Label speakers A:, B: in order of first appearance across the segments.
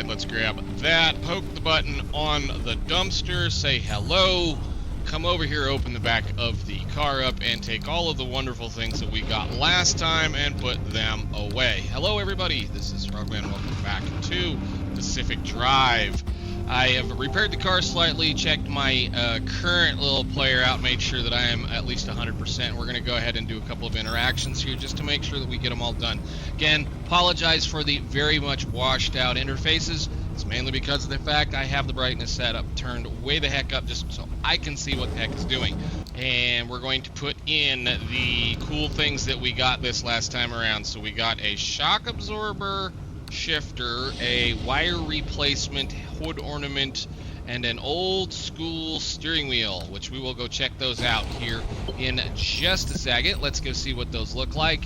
A: ahead, let's grab that, poke the button on the dumpster, say hello, come over here, open the back of the car up, and take all of the wonderful things that we got last time and put them away. Hello everybody, this is Frogman, welcome back to Pacific Drive. I have repaired the car slightly, checked my current little player out, made sure that I am at least 100%. We're going to go ahead and do a couple of interactions here just to make sure that we get them all done. Again, apologize for the very much washed out interfaces. It's mainly because of the fact I have the brightness set up, turned way the heck up just so I can see what the heck it's doing. And we're going to put in the cool things that we got this last time around. So we got a shock absorber, shifter, a wire replacement, hood ornament, and an old school steering wheel, which we will go check those out here in just a second. Let's go see what those look like.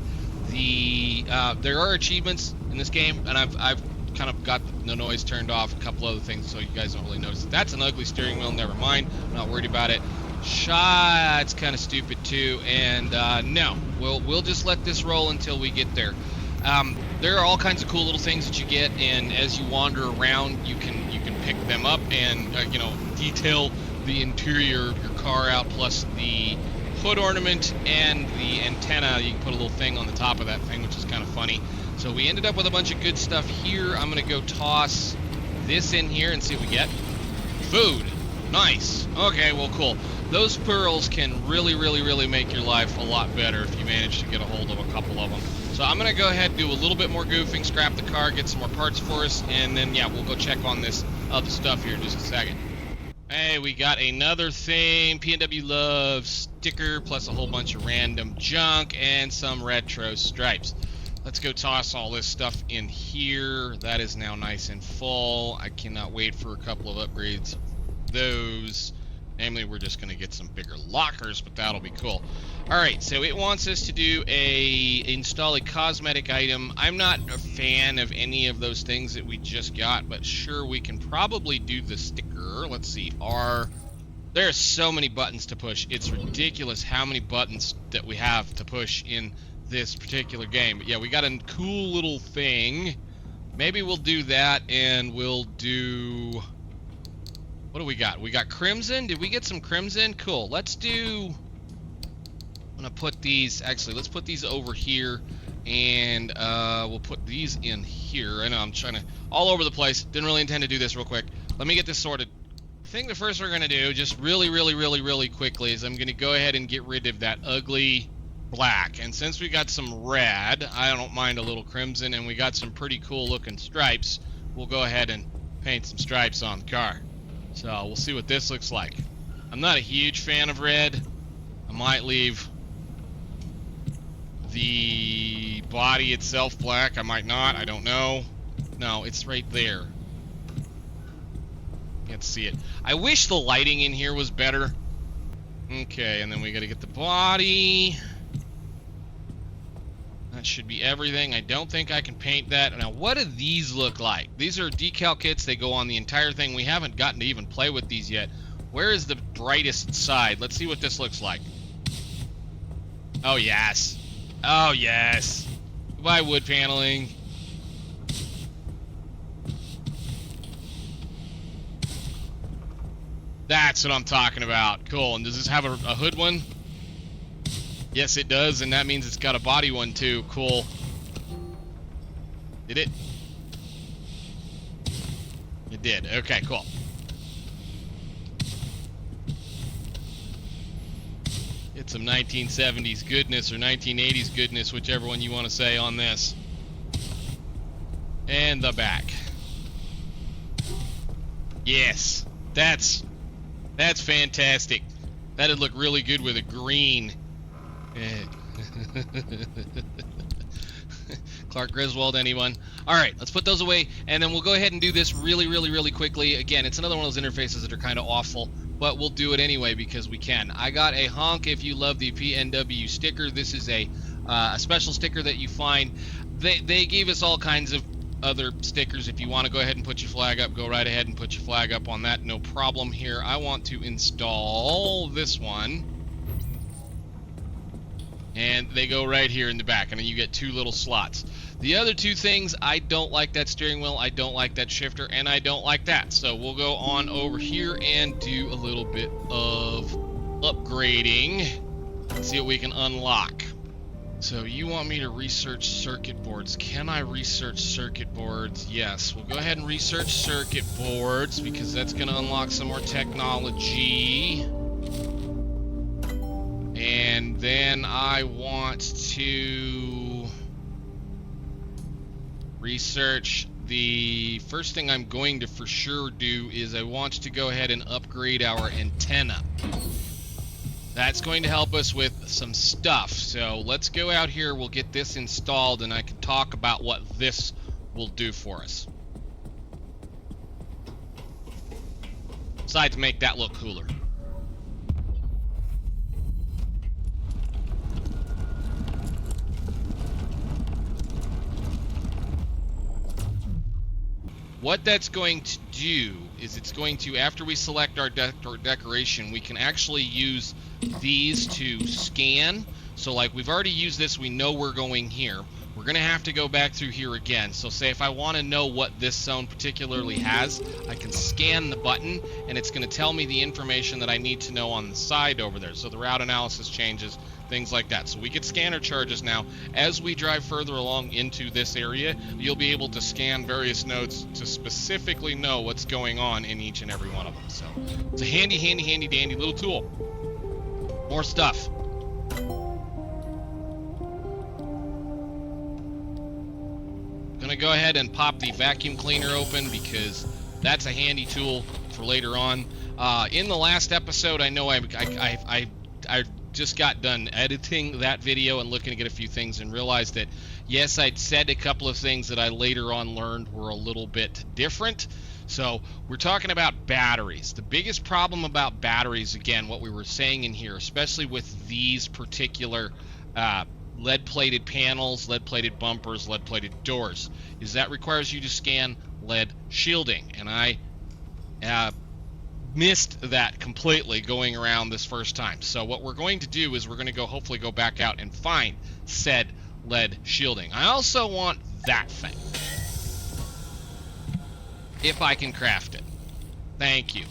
A: There are achievements in this game, and I've kind of got the noise turned off, a couple other things, so you guys don't really notice. That's an ugly steering wheel, never mind, I'm not worried about it. It's kind of stupid too, and no, we'll just let this roll until we get there. There are all kinds of cool little things that you get, and as you wander around, you can pick them up and detail the interior of your car out, plus the hood ornament and the antenna. You can put a little thing on the top of that thing, which is kind of funny. So we ended up with a bunch of good stuff here. I'm gonna go toss this in here and see what we get. Food. Nice. Okay, well, cool. Those pearls can really make your life a lot better if you manage to get a hold of a couple of them. So I'm going to go ahead and do a little bit more goofing, scrap the car, get some more parts for us, and then, yeah, we'll go check on this other stuff here in just a second. Hey, we got another thing, PNW Love sticker, plus a whole bunch of random junk and some retro stripes. Let's go toss all this stuff in here. That is now nice and full. I cannot wait for a couple of upgrades of those. Namely, we're just going to get some bigger lockers, but that'll be cool. Alright, so it wants us to install a cosmetic item. I'm not a fan of any of those things that we just got, but sure, we can probably do the sticker. Let's see, there are so many buttons to push. It's ridiculous how many buttons that we have to push in this particular game. But yeah, we got a cool little thing. Maybe we'll do that, and we'll do... What do we got? We got crimson. Did we get some crimson? Cool. Let's do... I'm going to put these... Actually, let's put these over here. And we'll put these in here. I know I'm trying to... All over the place. Didn't really intend to do this real quick. Let me get this sorted. I think the first we're going to do, just really quickly, is I'm going to go ahead and get rid of that ugly black. And since we got some red, I don't mind a little crimson, and we got some pretty cool looking stripes, we'll go ahead and paint some stripes on the car. So we'll see what this looks like. I'm not a huge fan of red. I might leave the body itself black. I might not. I don't know. No, it's right there. Can't see it. I wish the lighting in here was better. Okay, and then we got to get the body. That should be everything. I don't think I can paint that. Now, what do these look like? These are decal kits. They go on the entire thing. We haven't gotten to even play with these yet. Where is the brightest side? Let's see what this looks like. Oh, yes. Oh, yes. Goodbye, wood paneling. That's what I'm talking about. Cool. And does this have a hood one? Yes, it does, and that means it's got a body one too. Cool. Did it? It did. Okay, cool. Get some 1970s goodness or 1980s goodness, whichever one you want to say on this. And the back. Yes, that's fantastic. That'd look really good with a green. Clark Griswold, anyone? Alright, let's put those away, and then we'll go ahead and do this really quickly. Again, it's another one of those interfaces that are kind of awful, but we'll do it anyway because we can. I got a honk if you love the PNW sticker. This is a special sticker that you find. They gave us all kinds of other stickers. If you want to go ahead and put your flag up, go right ahead and put your flag up on that. No problem here. I want to install this one. And they go right here in the back, and then you get 2 little slots. The other 2 things, I don't like that steering wheel, I don't like that shifter, and I don't like that. So we'll go on over here and do a little bit of upgrading. See what we can unlock. So you want me to research circuit boards. Can I research circuit boards? Yes, we'll go ahead and research circuit boards because that's going to unlock some more technology. And then I want to research the first thing I'm going to for sure do is I want to go ahead and upgrade our antenna. That's going to help us with some stuff. So let's go out here, we'll get this installed, and I can talk about what this will do for us. Besides make that look cooler. What that's going to do is it's going to, after we select our decoration, we can actually use these to scan. So like we've already used this, we know we're going here. We're going to have to go back through here again. So say if I want to know what this zone particularly has, I can scan the button and it's going to tell me the information that I need to know on the side over there. So the route analysis changes, things like that. So we get scanner charges now. As we drive further along into this area, you'll be able to scan various nodes to specifically know what's going on in each and every one of them. So it's a handy, handy, handy, dandy little tool. More stuff. Gonna go ahead and pop the vacuum cleaner open because that's a handy tool for later on. In the last episode, I know I just got done editing that video and looking to get a few things and realized that yes, I'd said a couple of things that I later on learned were a little bit different. So we're talking about batteries. The biggest problem about batteries, again, what we were saying in here, especially with these particular lead-plated panels, lead-plated bumpers, lead-plated doors, is that requires you to scan lead shielding. And I missed that completely going around this first time. So what we're going to do is we're going to go hopefully go back out and find said lead shielding. I also want that thing. If I can craft it. Thank you.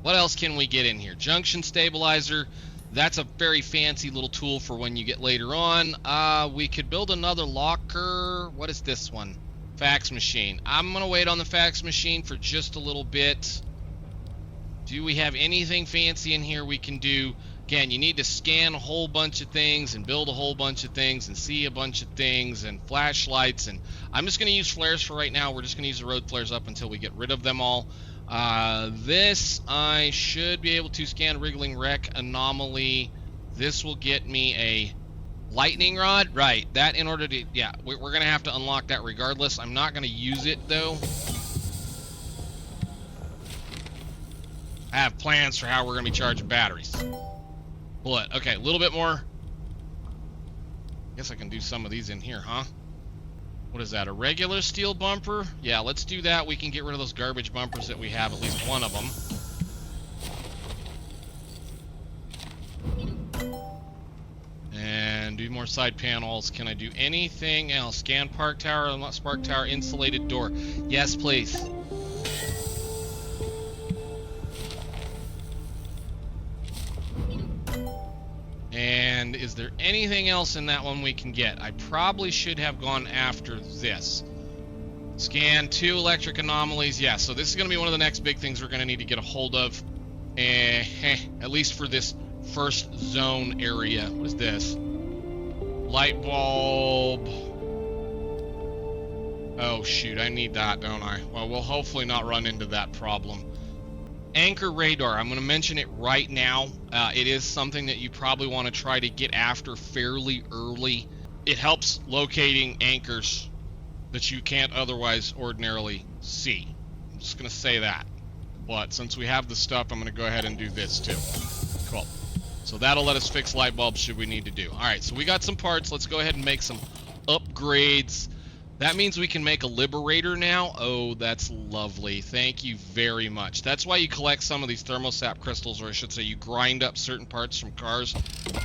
A: What else can we get in here? Junction stabilizer. That's a very fancy little tool for when you get later on. We could build another locker. What is this one? Fax machine. I'm going to wait on the fax machine for just a little bit. Do we have anything fancy in here we can do? Again, you need to scan a whole bunch of things and build a whole bunch of things and see a bunch of things and flashlights. And I'm just going to use flares for right now. We're just going to use the road flares up until we get rid of them all. This, I should be able to scan wriggling wreck anomaly. This will get me a lightning rod. Right, that in order to, yeah, we're going to have to unlock that regardless. I'm not going to use it, though. I have plans for how we're going to be charging batteries. Bullet. Okay, a little bit more. Guess I can do some of these in here, huh? What is that, a regular steel bumper? Yeah, let's do that. We can get rid of those garbage bumpers that we have, at least one of them. And do more side panels. Can I do anything else? Scan park tower, spark tower, insulated door. Yes, please. And is there anything else in that one we can get? I probably should have gone after this. Scan 2 electric anomalies. Yeah, so this is going to be one of the next big things we're going to need to get a hold of. At least for this first zone area. What is this? Light bulb. Oh, shoot. I need that, don't I? Well, we'll hopefully not run into that problem. Anchor radar. I'm going to mention it right now. It is something that you probably want to try to get after fairly early. It helps locating anchors that you can't otherwise ordinarily see. I'm just going to say that. But since we have the stuff, I'm going to go ahead and do this too. Cool. So that'll let us fix light bulbs should we need to do. All right, so we got some parts. Let's go ahead and make some upgrades. That means we can make a liberator now. Oh, that's lovely. Thank you very much. That's why you collect some of these thermosap crystals, or I should say you grind up certain parts from cars.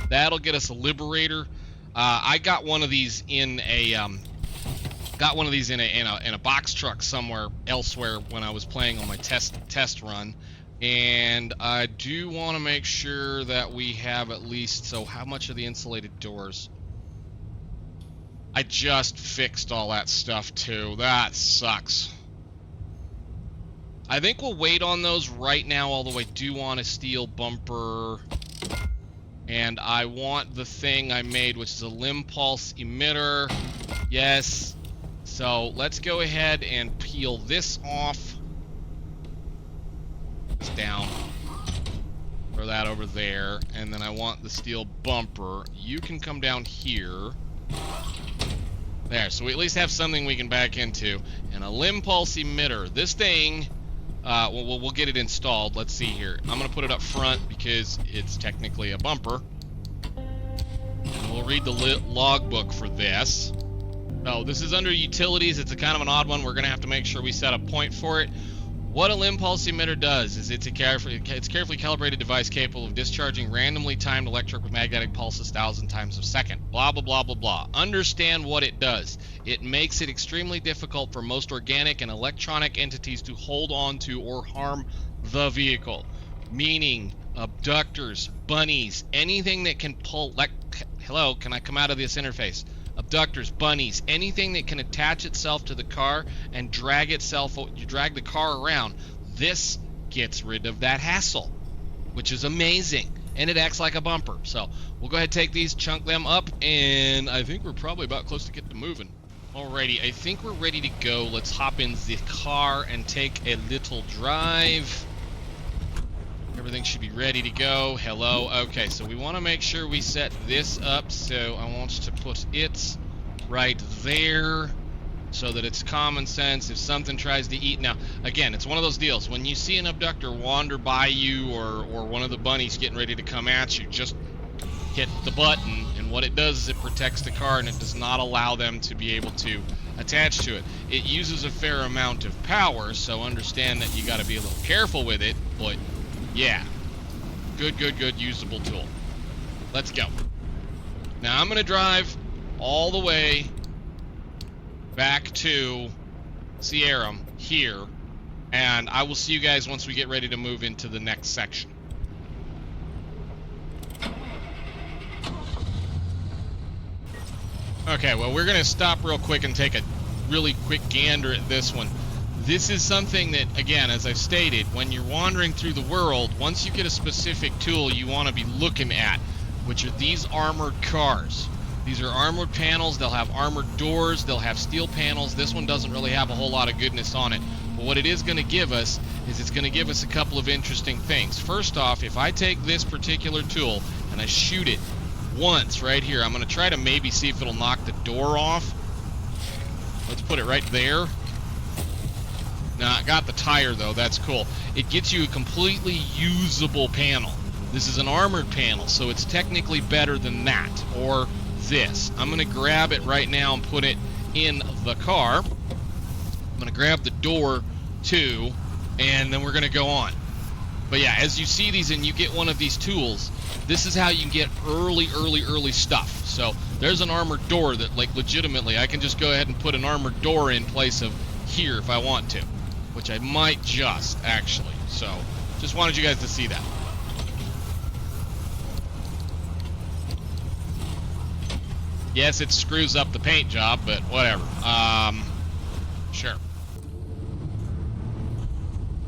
A: That'll get us a liberator. I got one of these in a in a box truck somewhere elsewhere when I was playing on my test run. And I do want to make sure that we have at least, so how much are the insulated doors? I just fixed all that stuff too. That sucks. I think we'll wait on those right now, although I do want a steel bumper. And I want the thing I made, which is a limb pulse emitter. Yes. So let's go ahead and peel this off. This down. Throw that over there. And then I want the steel bumper. You can come down here. There, so we at least have something we can back into. And a limb pulse emitter. This thing, we'll get it installed. Let's see here. I'm going to put it up front because it's technically a bumper. And we'll read the logbook for this. Oh, this is under utilities. It's a kind of an odd one. We're going to have to make sure we set a point for it. What a limb pulse emitter does is it's a carefully calibrated device capable of discharging randomly timed electromagnetic pulses 1,000 times a second. Blah, blah, blah, blah, blah. Understand what it does. It makes it extremely difficult for most organic and electronic entities to hold on to or harm the vehicle. Meaning abductors, bunnies, anything that can pull... Hello, can I come out of this interface? Abductors, bunnies, anything that can attach itself to the car and drag the car around. This gets rid of that hassle, which is amazing. And it acts like a bumper. So we'll go ahead and take these, chunk them up, and I think we're probably about close to getting moving. Alrighty, I think we're ready to go. Let's hop in the car and take a little drive. Everything should be ready to go. Hello. Okay, so we want to make sure we set this up. So I want to put it right there so that it's common sense if something tries to eat. Now, again, it's one of those deals. When you see an abductor wander by you or one of the bunnies getting ready to come at you, just hit the button, and what it does is it protects the car and it does not allow them to be able to attach to it. It uses a fair amount of power, so understand that you got to be a little careful with it, but yeah, good usable tool. Let's go. Now I'm going to drive all the way back to Sierra here, and I will see you guys once we get ready to move into the next section. Okay, well, we're going to stop real quick and take a really quick gander at this one. This is something that, again, as I've stated, when you're wandering through the world, once you get a specific tool you want to be looking at, which are these armored cars. These are armored panels. They'll have armored doors. They'll have steel panels. This one doesn't really have a whole lot of goodness on it. But what it is going to give us is it's going to give us a couple of interesting things. First off, if I take this particular tool and I shoot it once right here, I'm going to try to maybe see if it'll knock the door off. Let's put it right there. Now, I got the tire, though. That's cool. It gets you a completely usable panel. This is an armored panel, so it's technically better than that, or this. I'm going to grab it right now and put it in the car. I'm going to grab the door, too, and then we're going to go on. But yeah, as you see these and you get one of these tools, this is how you get early stuff. So there's an armored door that, like, legitimately, I can just go ahead and put an armored door in place of here if I want to. Which I might just, actually. So, just wanted you guys to see that. Yes, it screws up the paint job, but whatever. Sure.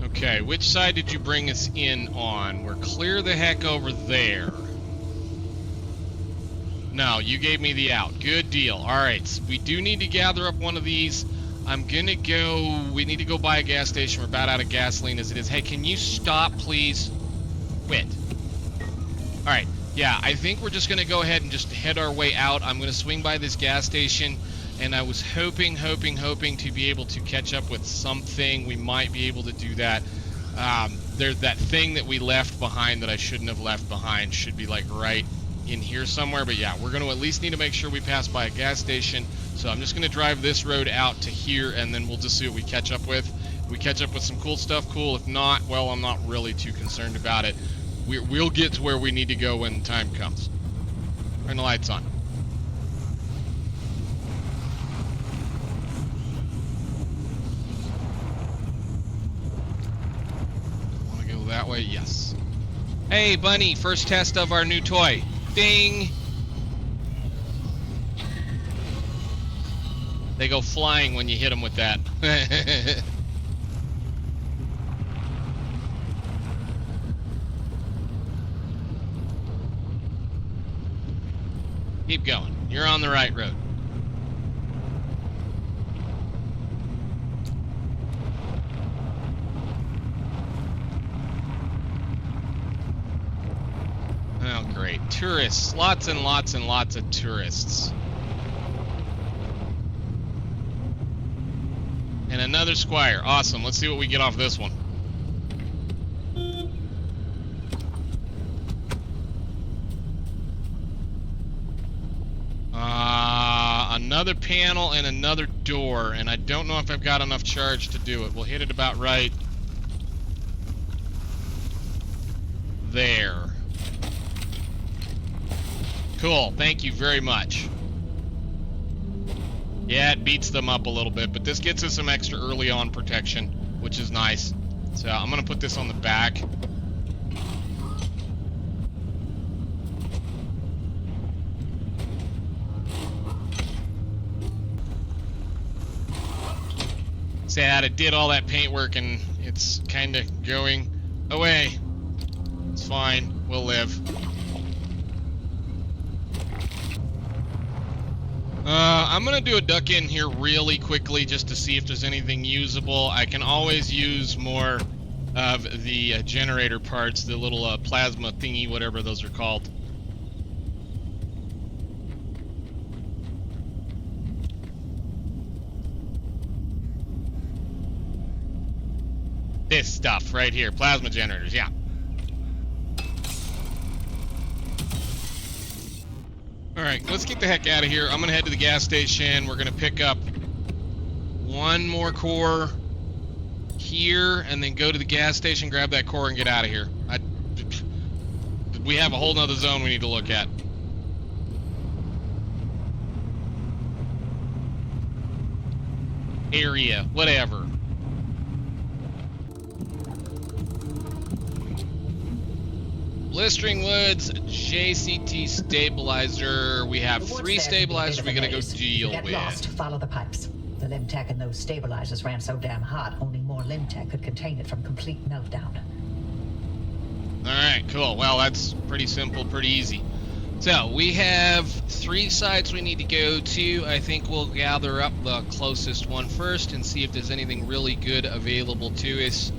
A: Okay, which side did you bring us in on? We're clear the heck over there. No, you gave me the out. Good deal. Alright, we do need to gather up one of these. I'm gonna go... We need to go buy a gas station. We're about out of gasoline as it is. Hey, can you stop, please? Quit. Alright, yeah, I think we're just gonna go ahead and just head our way out. I'm gonna swing by this gas station, and I was hoping to be able to catch up with something. We might be able to do that. There's that thing that we left behind that I shouldn't have left behind. Should be, like, right in here somewhere. But yeah, we're going to at least need to make sure we pass by a gas station. So I'm just going to drive this road out to here, and then we'll just see what we catch up with. If we catch up with some cool stuff, cool. If not, well, I'm not really too concerned about it. We'll get to where we need to go when the time comes. Turn the lights on. Want to go that way? Yes. Hey, Bunny, first test of our new toy. Ding! They go flying when you hit them with that. Keep going. You're on the right road. Oh, great. Tourists. Lots and lots and lots of tourists. And another squire. Awesome. Let's see what we get off this one. Another panel and another door, and I don't know if I've got enough charge to do it. We'll hit it about right there. Cool. Thank you very much. Yeah, it beats them up a little bit, but this gets us some extra early on protection, which is nice. So I'm going to put this on the back. Sad, it did all that paint work and it's kind of going away. It's fine, we'll live. I'm gonna do a duck in here really quickly just to see if there's anything usable. I can always use more of the generator parts, the little plasma thingy, whatever those are called. This stuff right here, plasma generators, yeah. Alright, let's get the heck out of here. I'm gonna head to the gas station. We're gonna pick up one more core here and then go to the gas station, grab that core and get out of here. We have a whole nother zone we need to look at. Area, whatever. Blistering Woods, JCT stabilizer. We have 3 stabilizers we gotta go deal
B: Get
A: with.
B: Lost, follow the pipes. The limb tech in those stabilizers ran so damn hot, only more limb tech could contain it from complete meltdown.
A: Alright, cool. Well, that's pretty simple, pretty easy. So, we have 3 sites we need to go to. I think we'll gather up the closest one first and see if there's anything really good available to us.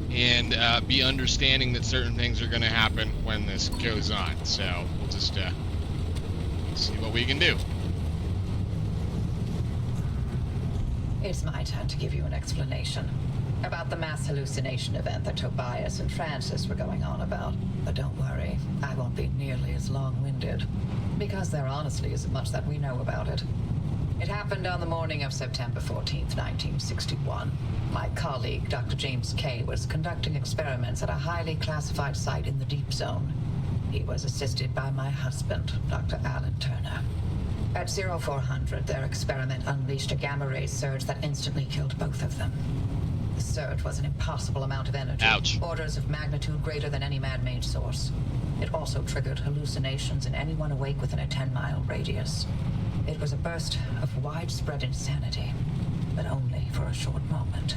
A: And be understanding that certain things are going to happen when this goes on. So we'll just see what we can do.
B: It's my turn to give you an explanation about the mass hallucination event that Tobias and Francis were going on about. But don't worry, I won't be nearly as long-winded, because there honestly isn't much that we know about it. It happened on the morning of September 14th, 1961. My colleague, Dr. James Kay, was conducting experiments at a highly classified site in the Deep Zone. He was assisted by my husband, Dr. Alan Turner. At 0400, their experiment unleashed a gamma-ray surge that instantly killed both of them. The surge was an impossible amount of energy.
A: Ouch.
B: Orders of magnitude greater than any man-made source. It also triggered hallucinations in anyone awake within a 10-mile radius. It was a burst of widespread insanity, but only for a short moment.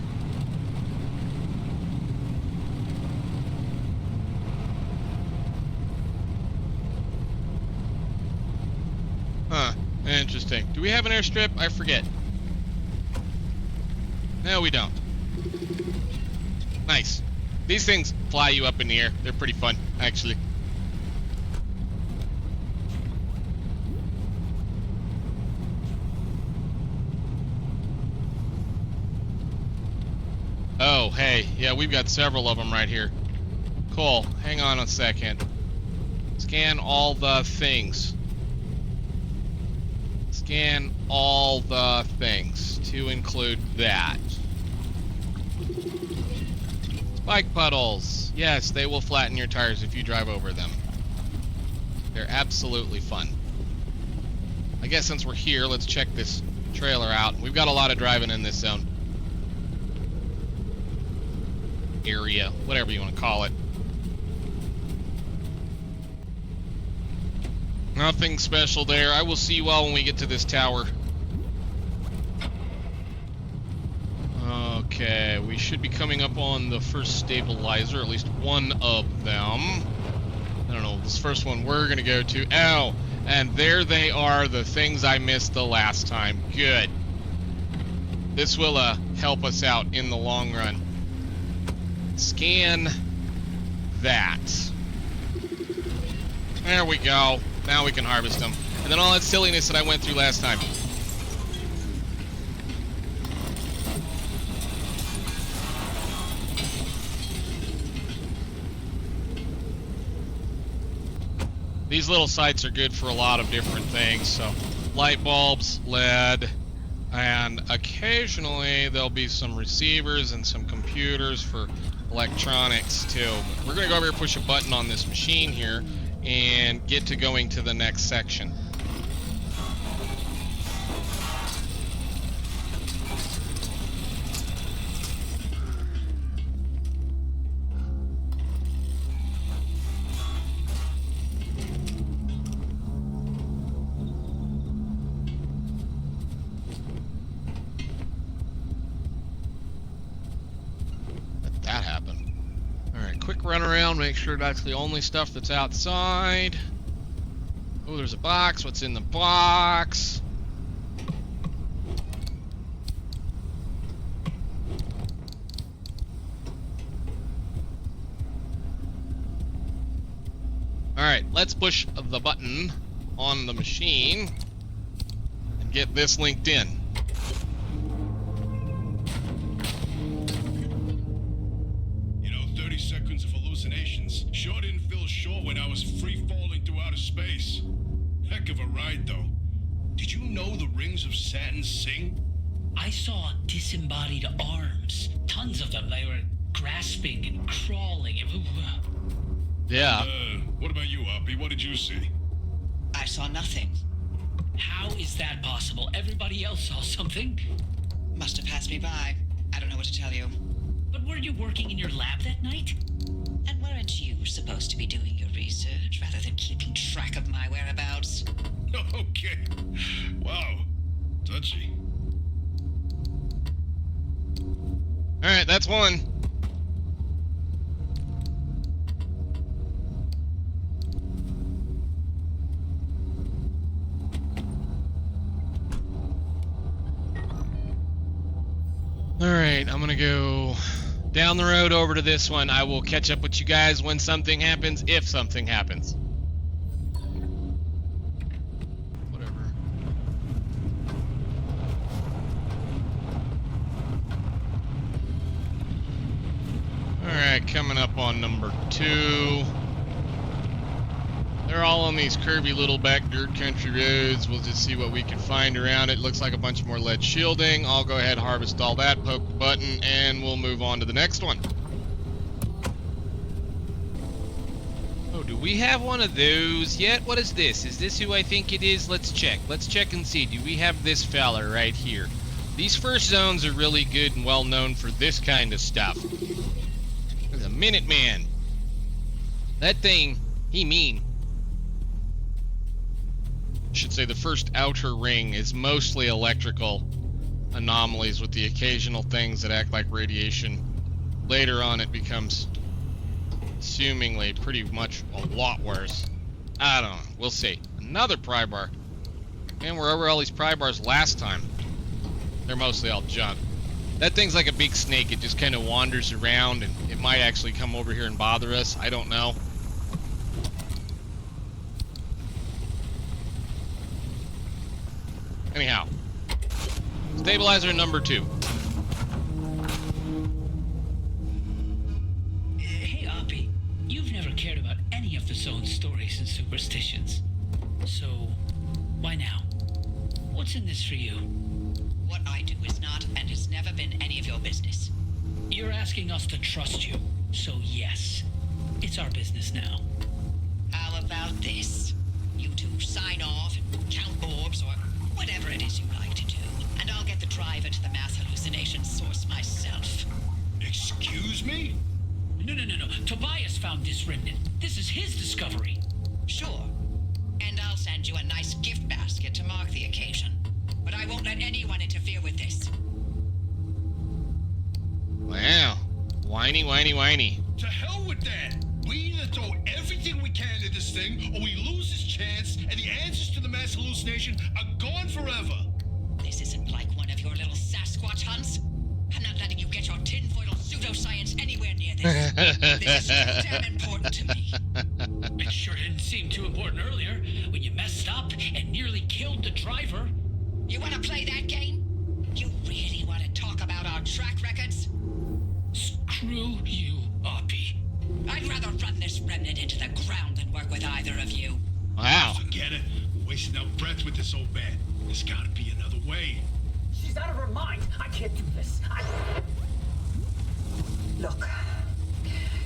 A: Huh. Interesting. Do we have an airstrip? I forget. No, we don't. Nice. These things fly you up in the air. They're pretty fun, actually. Oh, hey. Yeah, we've got several of them right here. Cool. Hang on a second. Scan all the things. Scan all the things, to include that. Spike puddles. Yes, they will flatten your tires if you drive over them. They're absolutely fun. I guess since we're here, let's check this trailer out. We've got a lot of driving in this zone. Area, whatever you want to call it. Nothing special there. I will see you all when we get to this tower. Okay, we should be coming up on the first stabilizer, at least one of them. I don't know, this first one we're going to go to. Oh, and there they are, the things I missed the last time. Good. This will help us out in the long run. Scan that. There we go. Now we can harvest them. And then all that silliness that I went through last time. These little sites are good for a lot of different things. So, light bulbs, LED, and occasionally there'll be some receivers and some computers for electronics too. We're going to go over here, push a button on this machine here, and get to going to the next section. Let that happen. Alright, quick run around, make sure that's the only stuff that's outside. Oh, there's a box. What's in the box? Alright, let's push the button on the machine and get this linked in.
C: You know, 30 seconds of hallucinations sure didn't feel short when I was free falling through outer space. Heck of a ride, though. Did you know the rings of Saturn sing?
D: I saw disembodied arms. Tons of them. They were grasping and crawling.
A: Yeah.
C: What about you, Oppie? What did you see?
E: I saw nothing.
D: How is that possible? Everybody else saw something.
E: Must have passed me by. I don't know what to tell you.
D: But weren't you working in your lab that night?
E: And weren't you supposed to be doing your research rather than keeping track of my whereabouts?
C: Okay. Wow. Touchy.
A: Alright, that's one. Alright, I'm gonna go down the road over to this one. I will catch up with you guys when something happens, if something happens. Whatever. Alright, coming up on number 2. They're all on these curvy little back dirt country roads. We'll just see what we can find around it. Looks like a bunch more lead shielding. I'll go ahead and harvest all that, poke the button, and we'll move on to the next one. Oh, do we have one of those yet? What is this? Is this who I think it is? Let's check. Let's check and see. Do we have this fella right here? These first zones are really good and well known for this kind of stuff. There's a Minuteman. That thing, he mean. I should say the first outer ring is mostly electrical anomalies with the occasional things that act like radiation. Later on it becomes assumingly pretty much a lot worse. I don't know. We'll see. Another pry bar. And we're over all these pry bars last time. They're mostly all junk. That thing's like a big snake. It just kind of wanders around and it might actually come over here and bother us. I don't know. Anyhow, stabilizer number 2.
D: Hey, Oppie, you've never cared about any of the zone stories since What's in this for you?
E: What I do is not and has never been any of your business.
D: You're asking us to trust you, so yes. It's our business now.
E: How about this? You two sign off, count orbs, or whatever it is you like to do, and I'll get the driver to the mass hallucination source myself.
C: Excuse me?
D: No. Tobias found this remnant. This is his discovery.
E: Sure. And I'll send you a nice gift basket to mark the occasion. But I won't let anyone interfere with this.
A: Wow. Whiny, whiny, whiny.
C: To hell with that! We either throw everything we can at this thing, or we lose this chance, and the answers to the mass hallucination are gone forever!
E: This isn't like one of your little Sasquatch hunts. I'm not letting you get your tinfoil pseudoscience anywhere near this. This is too damn important to me.
D: It sure didn't seem too important earlier, when you messed up and nearly killed the driver.
E: You want to play that game? You really want to talk about our track records?
D: Screw you, Oppie.
E: I'd rather run this remnant into the ground than work with either of you.
A: Wow.
C: Forget it. We're wasting our breath with this old bat. There's gotta be another way.
B: She's out of her mind. I can't do this. Look,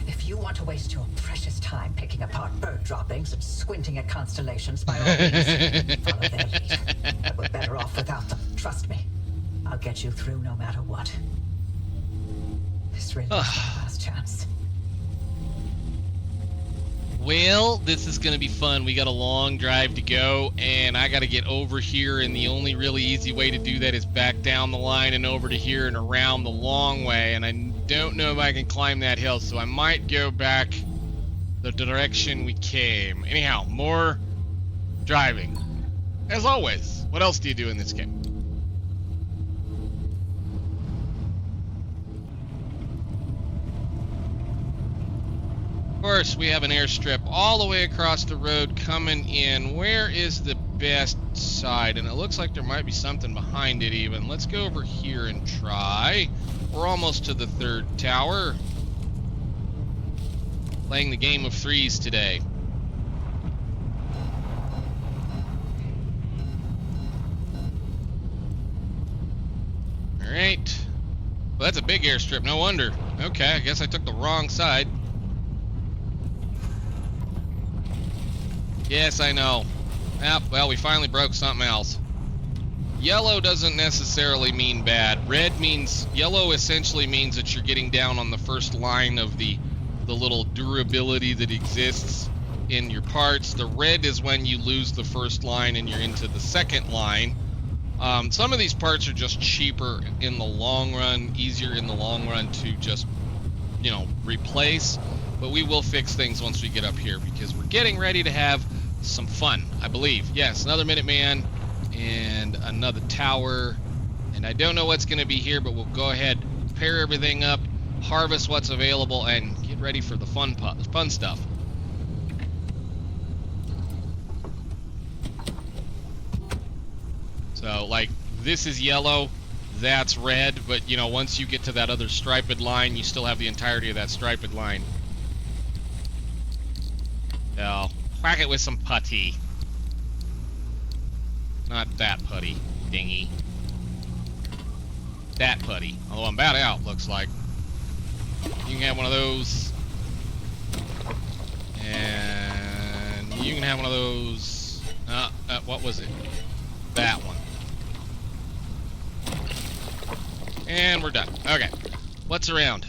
B: if you want to waste your precious time picking apart bird droppings and squinting at constellations, by all means, follow their lead. But we're better off without them. Trust me. I'll get you through no matter what. This really is my last chance.
A: Well, this is going to be fun. We got a long drive to go, and I got to get over here, and the only really easy way to do that is back down the line and over to here and around the long way, and I don't know if I can climb that hill, so I might go back the direction we came. Anyhow, more driving. As always, what else do you do in this game? Of course, we have an airstrip all the way across the road coming in. Where is the best side? And it looks like there might be something behind it even. Let's go over here and try. We're almost to the third tower. Playing the game of threes today. Alright. Well, that's a big airstrip, no wonder. Okay, I guess I took the wrong side. Yes, I know. Yep, well, we finally broke something else. Yellow doesn't necessarily mean bad. Red means, yellow essentially means that you're getting down on the first line of the little durability that exists in your parts. The red is when you lose the first line and you're into the second line. Some of these parts are just cheaper in the long run, easier in the long run to just, you know, replace. But we will fix things once we get up here because we're getting ready to have some fun, I believe. Yes, another Minuteman and another tower. And I don't know what's going to be here, but we'll go ahead, pair everything up, harvest what's available, and get ready for the fun stuff. So, like, this is yellow, that's red, but, you know, once you get to that other striped line, you still have the entirety of that striped line. So, whack it with some putty. Not that putty, dingy. That putty. Although I'm about out, looks like. You can have one of those. And you can have one of those. What was it? That one. And we're done. Okay. What's around?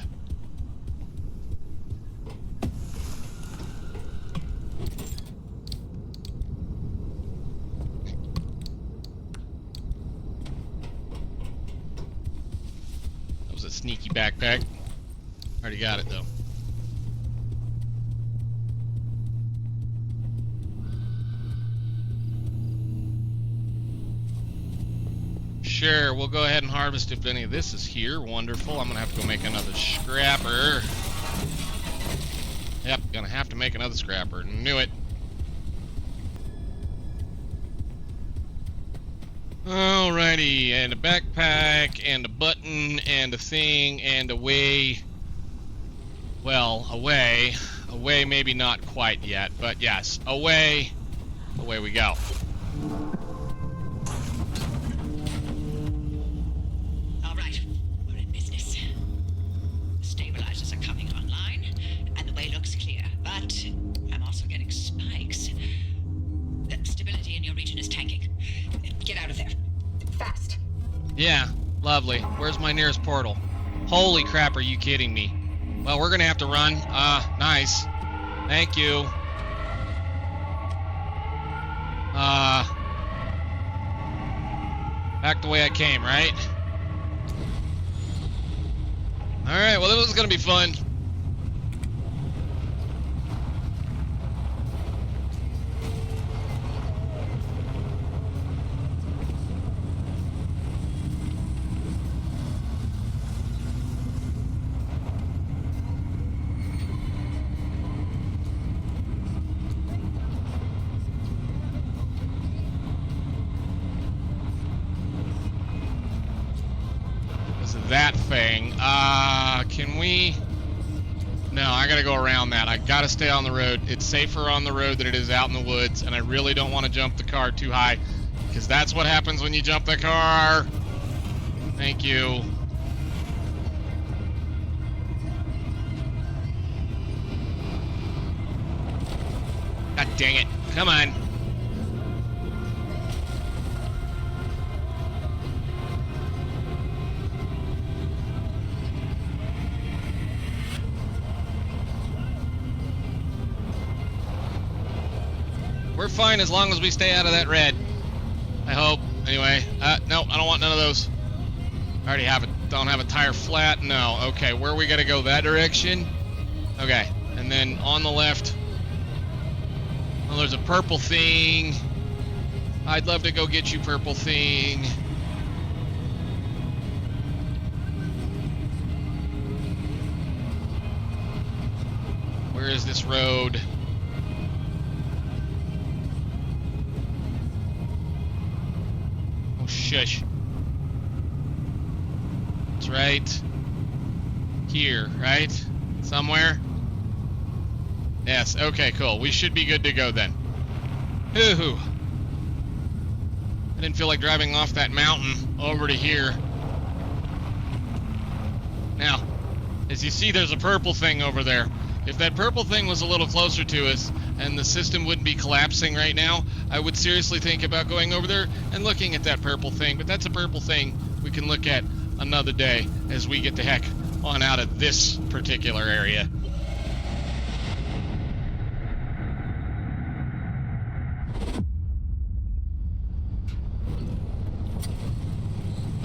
A: That was a sneaky backpack. Already got it though. Sure, we'll go ahead and harvest if any of this is here. Wonderful. I'm gonna have to go make another scrapper. Yep, gonna have to make another scrapper. Knew it. Alrighty, and a backpack, and a button, and a thing, and away. Well, away. Away, maybe not quite yet, but yes, away. Away we go. Yeah, lovely. Where's my nearest portal? Holy crap, are you kidding me? Well, we're gonna have to run. Nice. Thank you. Back the way I came, right? Alright, well, this is gonna be fun. That thing. Can we? No, I gotta go around that. I gotta stay on the road. It's safer on the road than it is out in the woods, and I really don't want to jump the car too high, because that's what happens when you jump the car. Thank you. God dang it. Come on. We're fine as long as we stay out of that red. I hope. Anyway, no, I don't want none of those. I already have it. Don't have a tire flat. No. Okay, where are we gonna go? That direction? Okay, and then on the left. Oh, there's a purple thing. I'd love to go get you, purple thing. Where is this road? Oh, shush. It's right here, right? Somewhere? Yes, okay, cool. We should be good to go then. Hoo-hoo. I didn't feel like driving off that mountain over to here. Now, as you see, there's a purple thing over there. If that purple thing was a little closer to us and the system wouldn't be collapsing right now, I would seriously think about going over there and looking at that purple thing. But that's a purple thing we can look at another day as we get the heck on out of this particular area.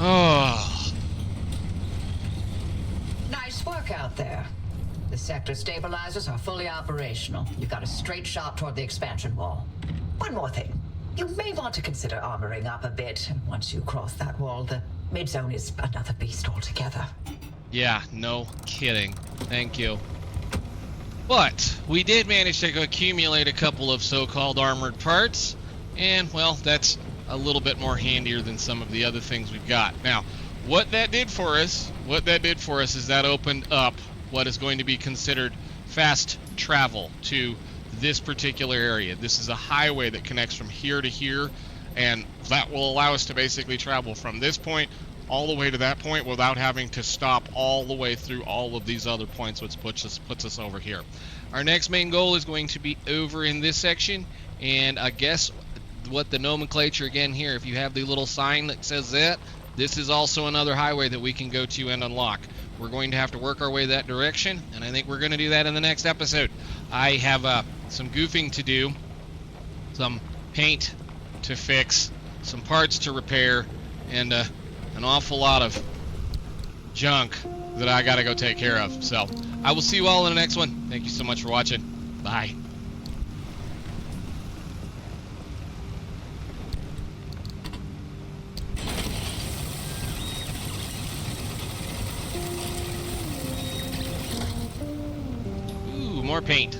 A: Oh.
B: Nice work out there. The sector stabilizers are fully operational. You've got a straight shot toward the expansion wall. One more thing. You may want to consider armoring up a bit. Once you cross that wall, the mid-zone is another beast altogether.
A: Yeah, no kidding. Thank you. But we did manage to accumulate a couple of so-called armored parts, and, well, that's a little bit more handier than some of the other things we've got. Now, what that did for us is that opened up what is going to be considered fast travel to this particular area. This is a highway that connects from here to here, and that will allow us to basically travel from this point all the way to that point without having to stop all the way through all of these other points, which puts us over here. Our next main goal is going to be over in this section, and I guess what the nomenclature again here, if you have the little sign that says that, this is also another highway that we can go to and unlock. We're going to have to work our way that direction, and I think we're going to do that in the next episode. I have some goofing to do, some paint to fix, some parts to repair, and an awful lot of junk that I got to go take care of. So I will see you all in the next one. Thank you so much for watching. Bye. More paint.